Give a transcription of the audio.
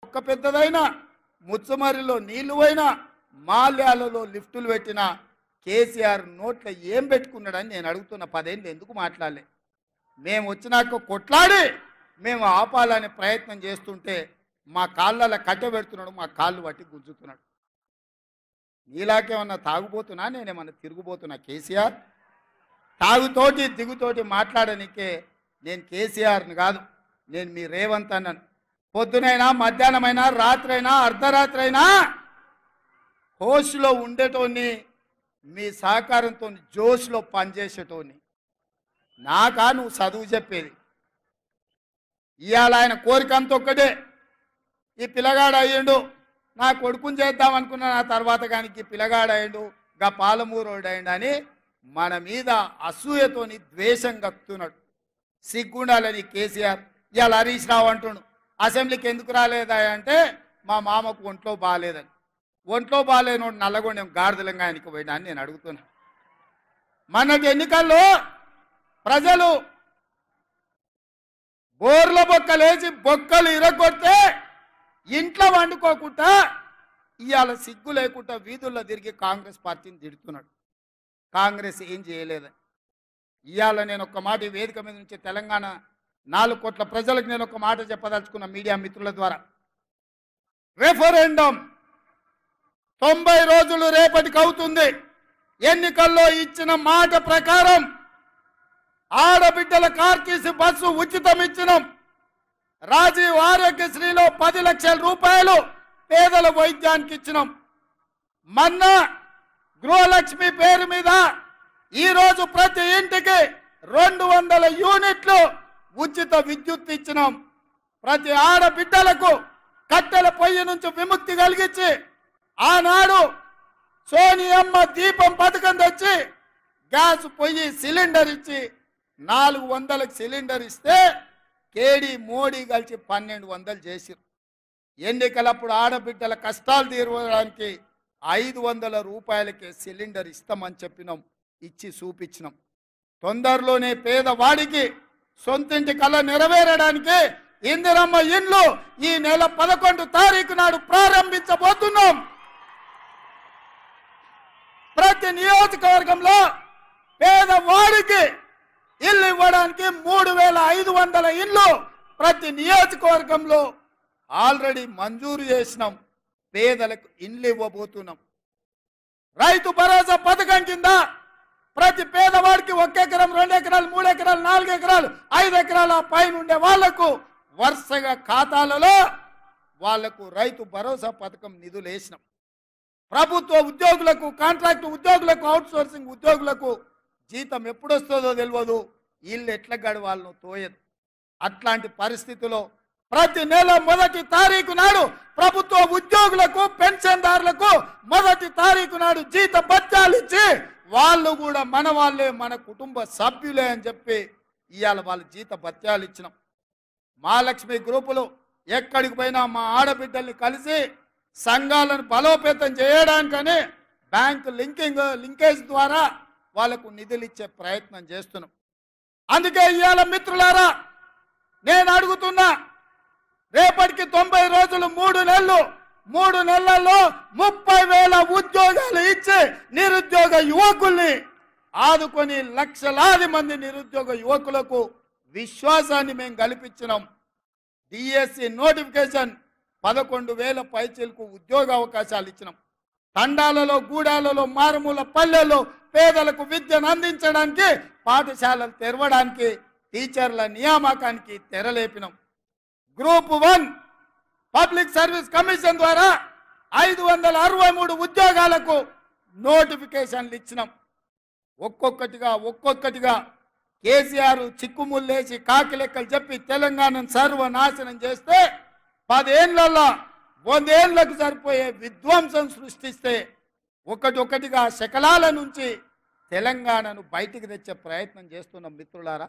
ఒక్క పెద్దదైనా ముచ్చమరిలో నీళ్లు పోయినా మాల్యాలలో లిఫ్టులు పెట్టిన కేసీఆర్ నోట్ల ఏం పెట్టుకున్నాడని నేను అడుగుతున్న. 10 ఏళ్ళు ఎందుకు మాట్లాడలే? మేము వచ్చినాక కొట్లాడి మేము ఆపాలనే ప్రయత్నం చేస్తుంటే మా కాళ్ళలో కట్టబెడుతున్నాడు, మా కాళ్ళు పట్టి గుంజుతున్నాడు. నీలాకేమన్నా తాగుబోతున్నా, నేనేమన్నా తిరుగుబోతున్నా? కేసీఆర్ తాగుతోటి దిగుతోటి మాట్లాడనికే నేను కేసీఆర్ని కాదు, నేను మీ రేవంత్ అన్నాను. పొద్దునైనా మధ్యాహ్నమైనా రాత్రైనా అర్ధరాత్రి అయినా హోష్లో ఉండేటోని, మీ సహకారంతో జోష్లో పనిచేసేటోని. నాకా నువ్వు చదువు చెప్పేది? ఇవాళ ఆయన కోరిక అంత ఒక్కటే, ఈ పిల్లగాడు అయ్యిండు, నా కొడుకుని చేద్దామనుకున్నా, నా తర్వాత కానీ ఈ పిల్లగాడు అయ్యిండు, గా పాలమూరోడు అయ్యిండు అని మన మీద అసూయతోని ద్వేషం కక్కుతున్నాడు. సిగ్గుండాలని కేసీఆర్. ఇవాళ హరీష్ రావు అంటుండు, అసెంబ్లీకి ఎందుకు రాలేదా అంటే మా మామకు ఒంట్లో బాగాలేదని. ఒంట్లో బాగాలేనోడు నల్లగొండెం గాడిదలంగా ఆయనకి పోయినా అని నేను అడుగుతున్నా. మొన్నటి ఎన్నికల్లో ప్రజలు బోర్ల బొక్కలేసి బొక్కలు ఇరగొడితే ఇంట్లో వండుకోకుండా ఇవాళ సిగ్గు లేకుండా వీధుల్లో తిరిగి కాంగ్రెస్ పార్టీని తిడుతున్నాడు. కాంగ్రెస్ ఏం చేయలేదని. ఇవాళ నేను ఒక మాట ఈ వేదిక మీద నుంచి తెలంగాణ 4 కోట్ల ప్రజలకు నేను ఒక మాట చెప్పదలుచుకున్న మీడియా మిత్రుల ద్వారా. రెఫరెండం 90 రోజులు రేపటికి అవుతుంది. ఎన్నికల్లో ఇచ్చిన మాట ప్రకారం ఆడబిడ్డల కార్టీసీ బస్సు ఉచితం ఇచ్చినాం. రాజీవ్ ఆరోగ్యశ్రీలో 10 లక్షల రూపాయలు పేదల వైద్యానికి ఇచ్చినాం. మొన్న గృహలక్ష్మి పేరు మీద ఈరోజు ప్రతి ఇంటికి 200 యూనిట్లు ఉచిత విద్యుత్ ఇచ్చినాం. ప్రతి ఆడబిడ్డలకు కట్టెల పొయ్యి నుంచి విముక్తి కలిగించి ఆనాడు సోనియమ్మ దీపం పథకం తెచ్చి గ్యాస్ పొయ్యి సిలిండర్ ఇచ్చి 400కి సిలిండర్ ఇస్తే కేడీ మోడీ కలిసి 1200 చేసిరు. ఎన్నికలప్పుడు ఆడబిడ్డల కష్టాలు తీర్చడానికి 500 రూపాయలకే సిలిండర్ ఇస్తామని చెప్పినాం, ఇచ్చి చూపించినాం. తొందరలోనే పేదవాడికి సొంతింటి కళ నెరవేరడానికి ఇందిరమ్మ ఇండ్లు ఈ నెల 11 తారీఖు నాడు ప్రారంభించబోతున్నాం. ప్రతి నియోజకవర్గంలో పేదవాడికి ఇల్లు ఇవ్వడానికి 3500 ఇల్లు ప్రతి నియోజకవర్గంలో ఆల్రెడీ మంజూరు చేసినాం. పేదలకు ఇల్లు ఇవ్వబోతున్నాం. రైతు భరోసా పథకం కింద ప్రతి పేదవాడికి 1 ఎకరం, 2 ఎకరాలు, 3 ఎకరాలు, 4 ఎకరాలు, 5 ఎకరాల పైన ఉండే వాళ్లకు వరుసగా ఖాతాలలో వాళ్లకు రైతు భరోసా పథకం నిధులు వేసినాం. ప్రభుత్వ ఉద్యోగులకు, కాంట్రాక్ట్ ఉద్యోగులకు, అవుట్ సోర్సింగ్ ఉద్యోగులకు జీతం ఎప్పుడొస్తుందో తెలియదు, ఇల్లు ఎట్లా గడవాలనో తోయదు. అట్లాంటి పరిస్థితిలో ప్రతి నెల 1వ తారీఖు నాడు ప్రభుత్వ ఉద్యోగులకు, పెన్షన్దారులకు 1వ తారీఖు నాడు జీత భత్యాలు ఇచ్చి వాళ్ళు కూడా మన వాళ్ళే, మన కుటుంబ సభ్యులే అని చెప్పి ఇవాళ వాళ్ళు జీత భత్యాలు ఇచ్చినాం. మహాలక్ష్మి గ్రూపులు ఎక్కడికి పోయినా మా ఆడబిడ్డల్ని కలిసి సంఘాలను బలోపేతం చేయడానికని బ్యాంకు లింకేజ్ ద్వారా వాళ్లకు నిధులు ఇచ్చే ప్రయత్నం చేస్తున్నాం. అందుకే ఇవాళ మిత్రులారా నేను అడుగుతున్నా, రేపటికి 90 రోజులు 3 నెలలు, 3 నెలల్లో 30,000 ఉద్యోగాలు ఇచ్చి నిరుద్యోగ యువకుల్ని ఆదుకొని లక్షలాది మంది నిరుద్యోగ యువకులకు విశ్వాసాన్ని మేము కల్పించినాం. డిఎస్సి నోటిఫికేషన్ 11,000 పైచీలకు ఉద్యోగ అవకాశాలు ఇచ్చినాం. తండాలలో, గూడాలలో, మారుమూల పల్లెల్లో పేదలకు విద్యను అందించడానికి, పాఠశాలలు తెరవడానికి, టీచర్ల నియామకానికి తెరలేపినాం. గ్రూప్ 1 పబ్లిక్ సర్వీస్ కమిషన్ ద్వారా 563 ఉద్యోగాలకు నోటిఫికేషన్లు ఇచ్చినాం. ఒక్కొక్కటిగా కేసీఆర్ చిక్కుముళ్ళేసి కాకి లెక్కలు చెప్పి తెలంగాణను సర్వనాశనం చేస్తే 10 ఏళ్లలో 100 ఏళ్లకు సరిపోయే విధ్వంసం సృష్టిస్తే ఒక్కటిగా శకలాల నుంచి తెలంగాణను బయటికి తెచ్చే ప్రయత్నం చేస్తున్నాం. మిత్రులారా,